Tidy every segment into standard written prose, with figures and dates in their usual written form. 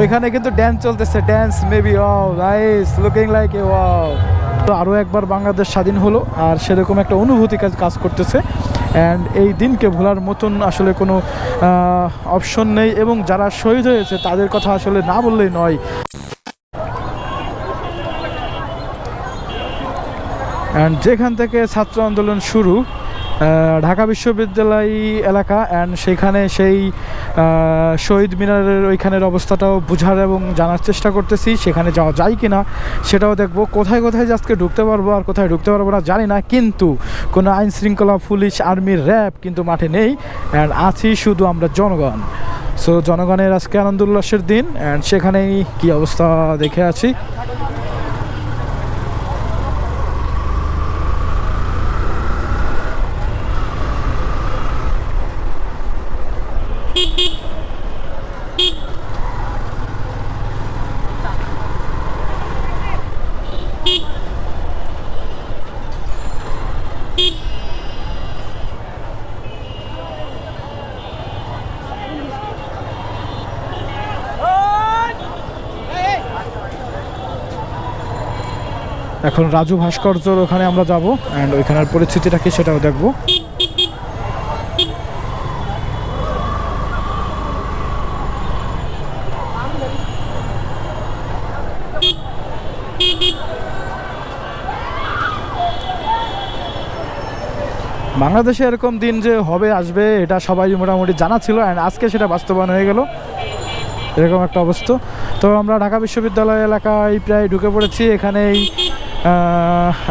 ওইখানে কিন্তু ড্যান্স চলতেছে, dance maybe wow nice looking like a wow. তো আরও একবার বাংলাদেশ স্বাধীন হলো আর সেরকম একটা অনুভূতি কাজ করতেছে। অ্যান্ড এই দিনকে ভোলার মতন আসলে কোনো অপশন নেই, এবং যারা শহীদ হয়েছে তাদের কথা আসলে না বললেই নয়। অ্যান্ড যেখান থেকে ছাত্র আন্দোলন শুরু, ঢাকা বিশ্ববিদ্যালয় এলাকা, অ্যান্ড সেখানে সেই শহীদ মিনারের ওইখানের অবস্থাটাও বোঝার এবং জানার চেষ্টা করতেছি। সেখানে যাওয়া যায় কি না সেটাও দেখবো। কোথায় কোথায় যে আজকে ঢুকতে পারবো আর কোথায় ঢুকতে পারবো না জানি না, কিন্তু কোনো আইন শৃঙ্খলা, পুলিশ, আর্মি, র্যাব কিন্তু মাঠে নেই, অ্যান্ড আছি শুধু আমরা জনগণ। সো জনগণের আজকে আনন্দ উল্লাসের দিন, অ্যান্ড সেখানেই কী অবস্থা দেখে আছি। এখন রাজু ভাস্কর্যর ওখানে আমরা যাব, অ্যান্ড ওইখানের পরিস্থিতিটা কি সেটাও দেখব। বাংলাদেশে এরকম দিন যে হবে আসবে এটা সবাই মোটামুটি জানা ছিল, অ্যান্ড আজকে সেটা বাস্তবায়ন হয়ে গেল, এরকম একটা অবস্থা। তো আমরা ঢাকা বিশ্ববিদ্যালয় এলাকায় প্রায় ঢুকে পড়েছি।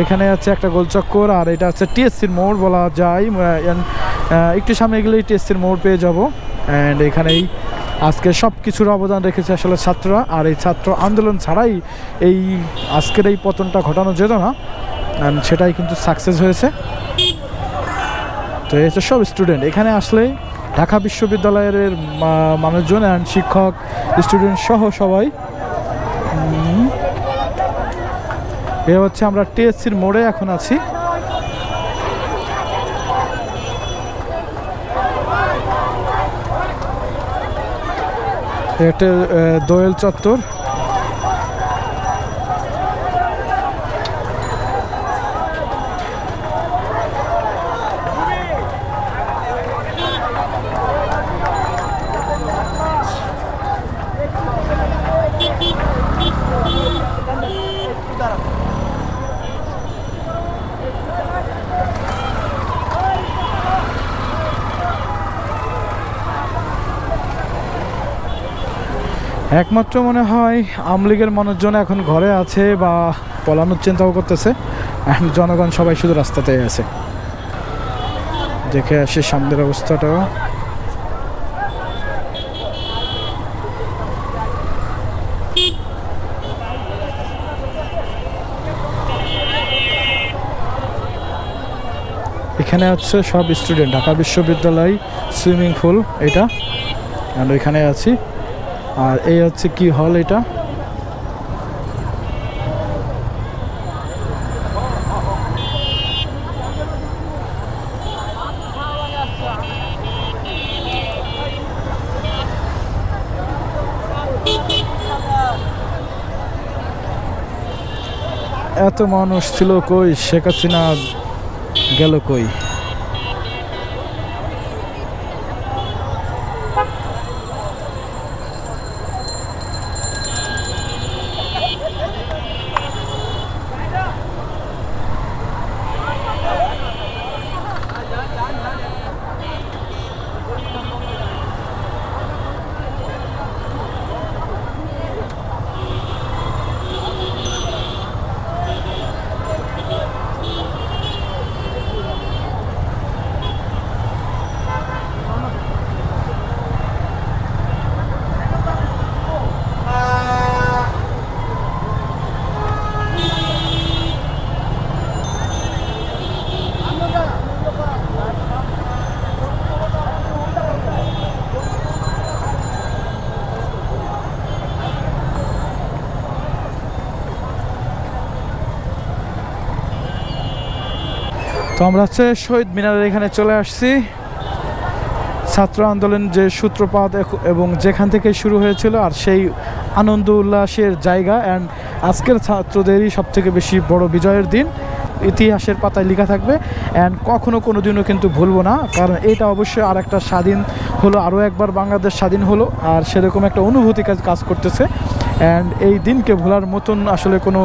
এখানে আছে একটা গোলচক্কর, আর এটা হচ্ছে টিএসসির মোড় বলা যায়। একটু সামনে গেলেই টিএসসির মোড় পেয়ে যাব, অ্যান্ড এখানেই আজকে সব কিছুর অবদান রেখেছে আসলে ছাত্ররা। আর এই ছাত্র আন্দোলন ছাড়াই এই আজকের এই পতনটা ঘটানো যেত না, অ্যান্ড সেটাই কিন্তু সাকসেস হয়েছে। তো এই হচ্ছে সব স্টুডেন্ট এখানে আসলে ঢাকা বিশ্ববিদ্যালয়ের মানুষজন, অ্যান্ড শিক্ষক, স্টুডেন্ট সহ সবাই। এ হচ্ছে আমরা টিএসসির মোড়ে এখন আছি। এটা দোয়েল চত্বর। একমাত্র মনে হয় আওয়ামী লীগের মানুষজন এখন ঘরে আছে বা পলানোর চিন্তাও করতেছে, জনগণ সবাই শুধু রাস্তাতেই আছে। দেখে আসি সামনের অবস্থাটাও। এখানে হচ্ছে সব স্টুডেন্ট, ঢাকা বিশ্ববিদ্যালয় সুইমিং পুল এটা, আর ওইখানে আছি। আর এই হচ্ছে কি হল, এটা এত মানুষ ছিল কই, শেখ হাসিনা গেল কই? তো আমরা হচ্ছে শহীদ মিনারের এখানে চলে আসছি। ছাত্র আন্দোলন যে সূত্রপাত এবং যেখান থেকে শুরু হয়েছিল আর সেই আনন্দ উল্লাসের জায়গা, অ্যান্ড আজকের ছাত্রদেরই সবথেকে বেশি বড় বিজয়ের দিন, ইতিহাসের পাতায় লেখা থাকবে। অ্যান্ড কখনো কোনো দিনও কিন্তু ভুলবো না, কারণ এটা অবশ্যই আর একটা স্বাধীন হলো, আরও একবার বাংলাদেশ স্বাধীন হলো, আর সেরকম একটা অনুভূতি কাজ করতেছে। অ্যান্ড এই দিনকে ভোলার মতন আসলে কোনো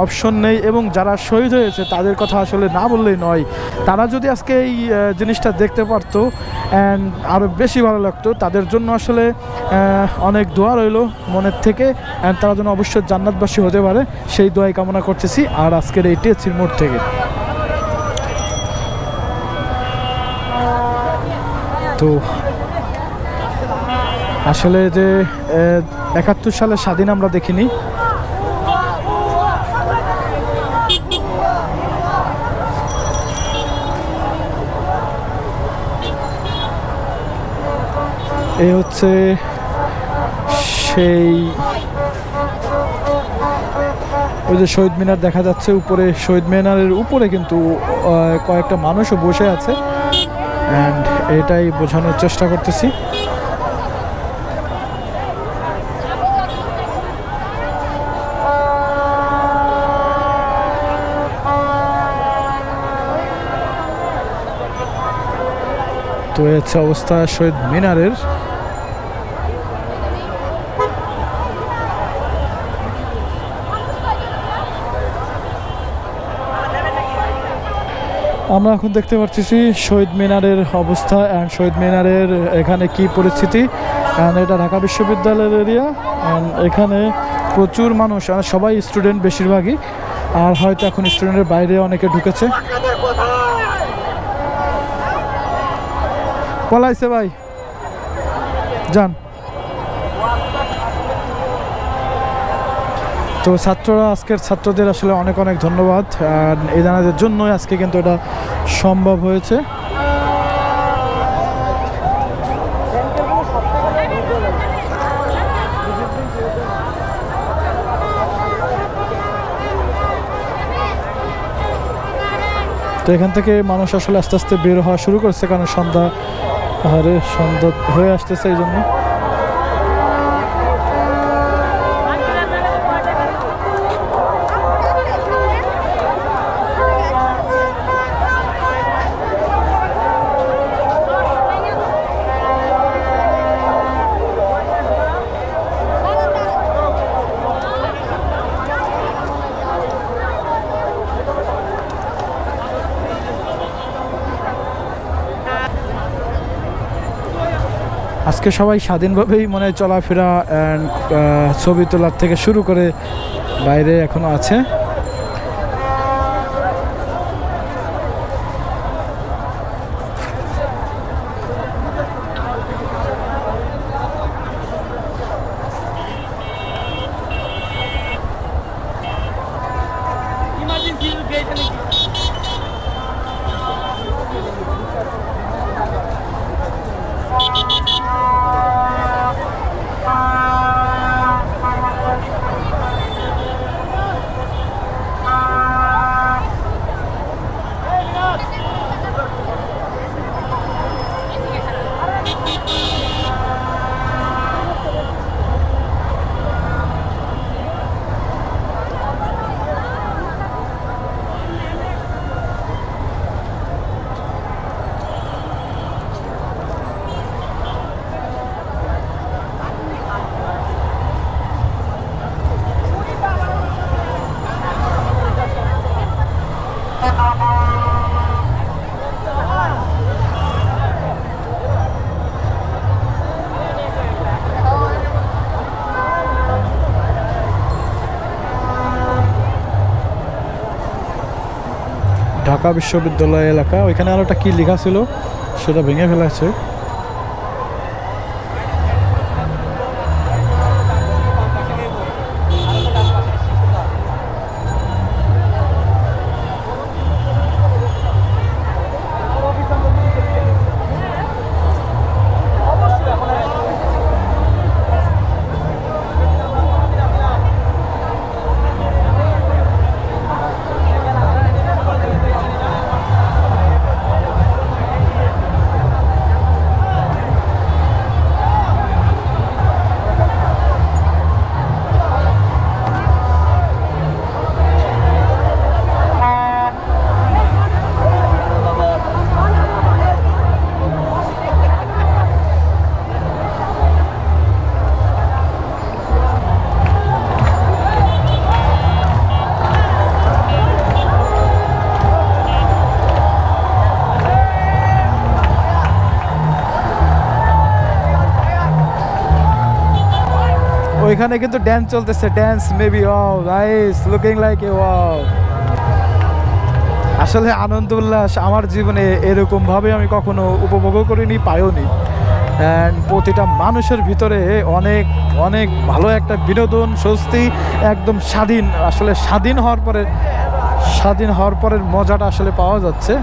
অপশন নেই, এবং যারা শহীদ হয়েছে তাদের কথা আসলে না বললেই নয়। তারা যদি আজকে এই জিনিসটা দেখতে পারতো অ্যান্ড আরও বেশি ভালো লাগতো। তাদের জন্য আসলে অনেক দোয়া রইলো মনের থেকে, অ্যান্ড তারা যেন অবশ্যই জান্নাতবাসী হতে পারে সেই দোয়াই কামনা করতেছি আর আজকের এই টিএসসির মোড় থেকে। তো আসলে যে 71 সালে স্বাধীন আমরা দেখিনি, এই হচ্ছে সেই ওই যে শহীদ মিনার দেখা যাচ্ছে উপরে, শহীদ মিনারের উপরে কিন্তু কয়েকটা মানুষও বসে আছে, অ্যান্ড এটাই বোঝানোর চেষ্টা করতেছি। তো এই হচ্ছে অবস্থা শহীদ মিনারের। আমরা এখন দেখতে পাচ্ছি শহীদ মিনারের অবস্থা, অ্যান্ড শহীদ মিনারের এখানে কি পরিস্থিতি। অ্যান্ড এটা ঢাকা বিশ্ববিদ্যালয়ের এরিয়া, অ্যান্ড এখানে প্রচুর মানুষ, সবাই স্টুডেন্ট বেশিরভাগই, আর হয়তো এখন স্টুডেন্টের বাইরে অনেকে ঢুকেছে। পলাইছে ভাই, যান। তো ছাত্ররা, আজকের ছাত্রদের আসলে অনেক অনেক ধন্যবাদ, আর এই জানাদের জন্যই আজকে কিন্তু এটা সম্ভব হয়েছে। তো এখান থেকে মানুষ আসলে আস্তে আস্তে বের হওয়া শুরু করছে, কারণ সন্ধ্যা হয়ে আসতেছে, এই জন্য। আজকে সবাই স্বাধীনভাবেই মনে চলাফেরা অ্যান্ড ছবি তোলার থেকে শুরু করে বাইরে এখনো আছে। ঢাকা বিশ্ববিদ্যালয় এলাকা, ওইখানে আরো একটা কি লেখা ছিল সেটা ভেঙে ফেলেছে। ওইখানে কিন্তু ড্যান্স চলতেছে, dance maybe. Wow nice, looking like a wow. আসলে আনন্দ উল্লাস আমার জীবনে এরকমভাবে আমি কখনো উপভোগও করিনি, পাইওনি। অ্যান্ড প্রতিটা মানুষের ভিতরে অনেক অনেক ভালো একটা বিনোদন, স্বস্তি, একদম স্বাধীন। আসলে স্বাধীন হওয়ার পরের মজাটা আসলে পাওয়া যাচ্ছে।